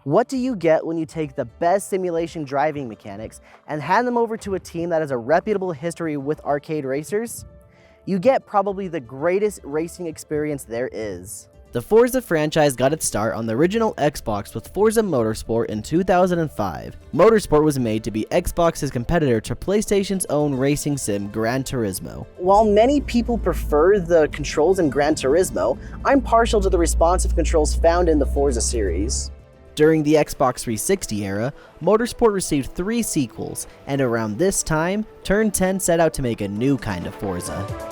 What do you get when you take the best simulation driving mechanics and hand them over to a team that has a reputable history with arcade racers? You get probably the greatest racing experience there is. The Forza franchise got its start on the original Xbox with Forza Motorsport in 2005. Motorsport was made to be Xbox's competitor to PlayStation's own racing sim Gran Turismo. While many people prefer the controls in Gran Turismo, I'm partial to the responsive controls found in the Forza series. During the Xbox 360 era, Motorsport received 3 sequels, and around this time, Turn 10 set out to make a new kind of Forza.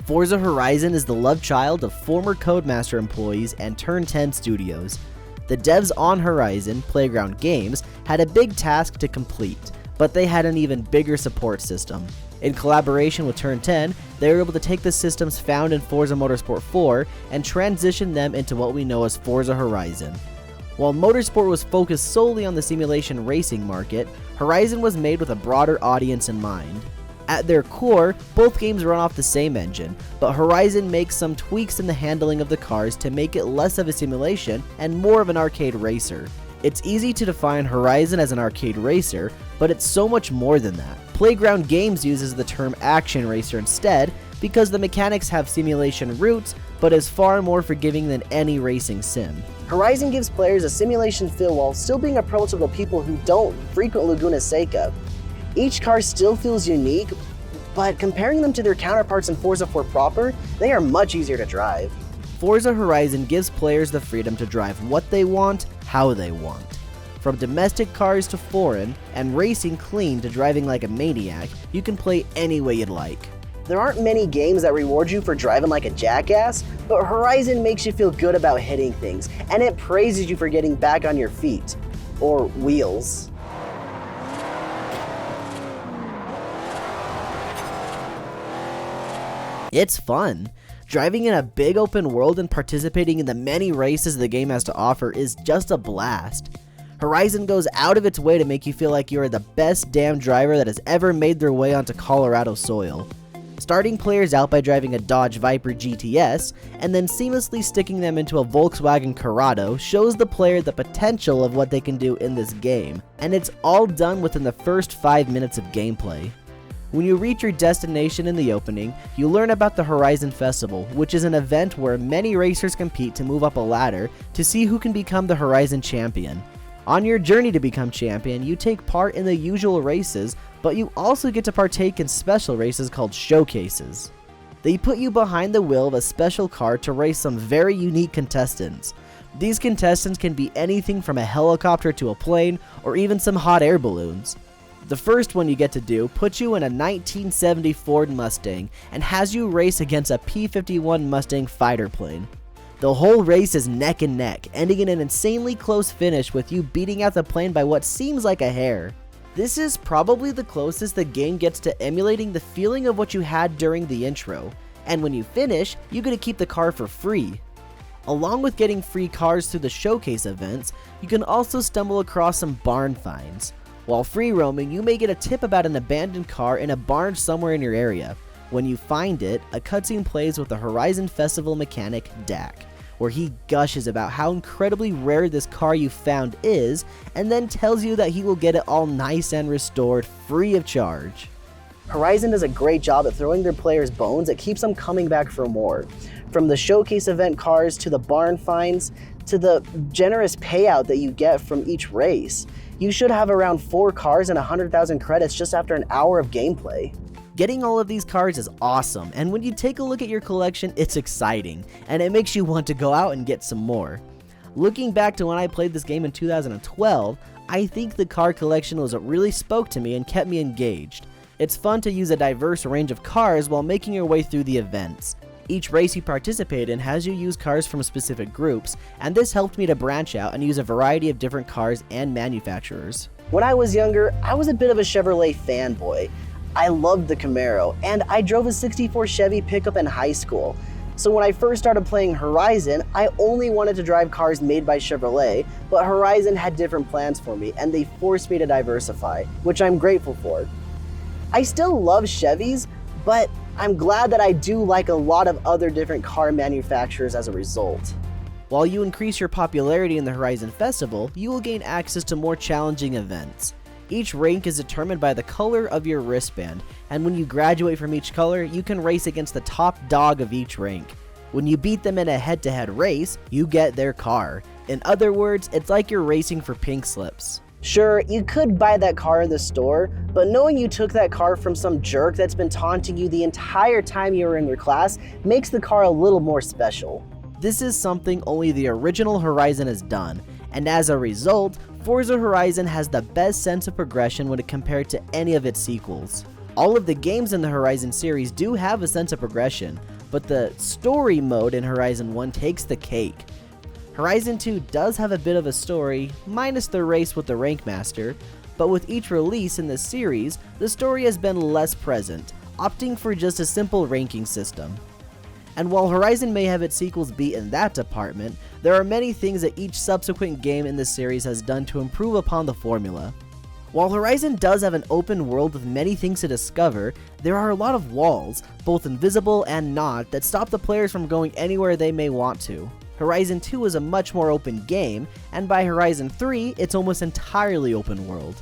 Forza Horizon is the love child of former Codemaster employees and Turn 10 studios. The devs on Horizon, Playground Games, had a big task to complete, but they had an even bigger support system. In collaboration with Turn 10, they were able to take the systems found in Forza Motorsport 4 and transition them into what we know as Forza Horizon. While Motorsport was focused solely on the simulation racing market, Horizon was made with a broader audience in mind. At their core, both games run off the same engine, but Horizon makes some tweaks in the handling of the cars to make it less of a simulation and more of an arcade racer. It's easy to define Horizon as an arcade racer, but it's so much more than that. Playground Games uses the term action racer instead because the mechanics have simulation roots, but is far more forgiving than any racing sim. Horizon gives players a simulation feel while still being approachable to people who don't frequent Laguna Seca. Each car still feels unique, but comparing them to their counterparts in Forza 4 proper, they are much easier to drive. Forza Horizon gives players the freedom to drive what they want, how they want. From domestic cars to foreign, and racing clean to driving like a maniac, you can play any way you'd like. There aren't many games that reward you for driving like a jackass, but Horizon makes you feel good about hitting things, and it praises you for getting back on your feet. Or wheels. It's fun. Driving in a big open world and participating in the many races the game has to offer is just a blast. Horizon goes out of its way to make you feel like you are the best damn driver that has ever made their way onto Colorado soil. Starting players out by driving a Dodge Viper GTS and then seamlessly sticking them into a Volkswagen Corrado shows the player the potential of what they can do in this game, and it's all done within the first 5 minutes of gameplay. When you reach your destination in the opening, you learn about the Horizon Festival, which is an event where many racers compete to move up a ladder to see who can become the Horizon champion. On your journey to become champion, you take part in the usual races, but you also get to partake in special races called showcases. They put you behind the wheel of a special car to race some very unique contestants. These contestants can be anything from a helicopter to a plane, or even some hot air balloons. The first one you get to do puts you in a 1970 Ford Mustang and has you race against a P-51 Mustang fighter plane. The whole race is neck and neck, ending in an insanely close finish with you beating out the plane by what seems like a hair. This is probably the closest the game gets to emulating the feeling of what you had during the intro, and when you finish, you get to keep the car for free. Along with getting free cars through the showcase events, you can also stumble across some barn finds. While free roaming, you may get a tip about an abandoned car in a barn somewhere in your area. When you find it, a cutscene plays with the Horizon Festival mechanic, Dak, where he gushes about how incredibly rare this car you found is, and then tells you that he will get it all nice and restored free of charge. Horizon does a great job at throwing their players bones that keeps them coming back for more. From the showcase event cars to the barn finds, to the generous payout that you get from each race. You should have around 4 cars and 100,000 credits just after an hour of gameplay. Getting all of these cars is awesome, and when you take a look at your collection, it's exciting, and it makes you want to go out and get some more. Looking back to when I played this game in 2012, I think the car collection was what really spoke to me and kept me engaged. It's fun to use a diverse range of cars while making your way through the events. Each race you participate in has you use cars from specific groups, and this helped me to branch out and use a variety of different cars and manufacturers. When I was younger, I was a bit of a Chevrolet fanboy. I loved the Camaro, and I drove a '64 Chevy pickup in high school. So when I first started playing Horizon, I only wanted to drive cars made by Chevrolet, but Horizon had different plans for me, and they forced me to diversify, which I'm grateful for. I still love Chevys, but I'm glad that I do like a lot of other different car manufacturers as a result. While you increase your popularity in the Horizon Festival, you will gain access to more challenging events. Each rank is determined by the color of your wristband, and when you graduate from each color, you can race against the top dog of each rank. When you beat them in a head-to-head race, you get their car. In other words, it's like you're racing for pink slips. Sure, you could buy that car in the store, but knowing you took that car from some jerk that's been taunting you the entire time you were in your class makes the car a little more special. This is something only the original Horizon has done, and as a result, Forza Horizon has the best sense of progression when compared to any of its sequels. All of the games in the Horizon series do have a sense of progression, but the story mode in Horizon 1 takes the cake. Horizon 2 does have a bit of a story, minus the race with the Rank Master, but with each release in the series, the story has been less present, opting for just a simple ranking system. And while Horizon may have its sequels beat in that department, there are many things that each subsequent game in the series has done to improve upon the formula. While Horizon does have an open world with many things to discover, there are a lot of walls, both invisible and not, that stop the players from going anywhere they may want to. Horizon 2 is a much more open game, and by Horizon 3, it's almost entirely open world.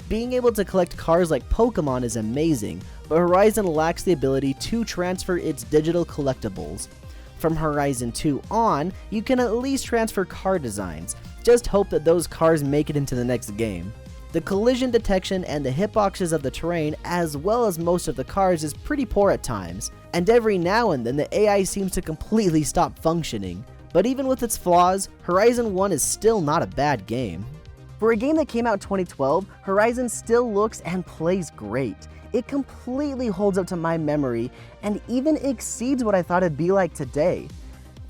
Being able to collect cars like Pokemon is amazing, but Horizon lacks the ability to transfer its digital collectibles. From Horizon 2 on, you can at least transfer car designs, just hope that those cars make it into the next game. The collision detection and the hitboxes of the terrain, as well as most of the cars, is pretty poor at times, and every now and then the AI seems to completely stop functioning. But even with its flaws, Horizon 1 is still not a bad game. For a game that came out 2012, Horizon still looks and plays great. It completely holds up to my memory and even exceeds what I thought it'd be like today.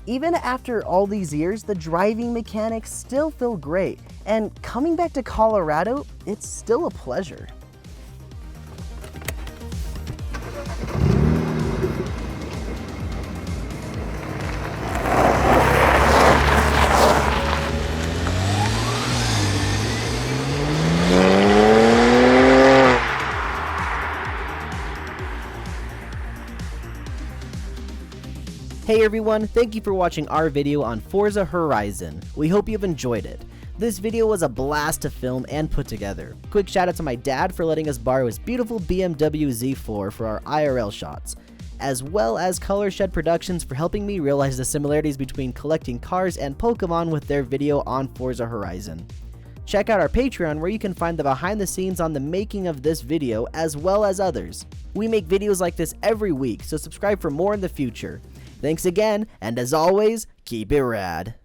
Even after all these years, the driving mechanics still feel great, and coming back to Colorado, it's still a pleasure. Hey everyone, thank you for watching our video on Forza Horizon. We hope you've enjoyed it. This video was a blast to film and put together. Quick shout out to my dad for letting us borrow his beautiful BMW Z4 for our IRL shots, as well as Color Shed Productions for helping me realize the similarities between collecting cars and Pokemon with their video on Forza Horizon. Check out our Patreon where you can find the behind the scenes on the making of this video as well as others. We make videos like this every week, so subscribe for more in the future. Thanks again, and as always, keep it rad.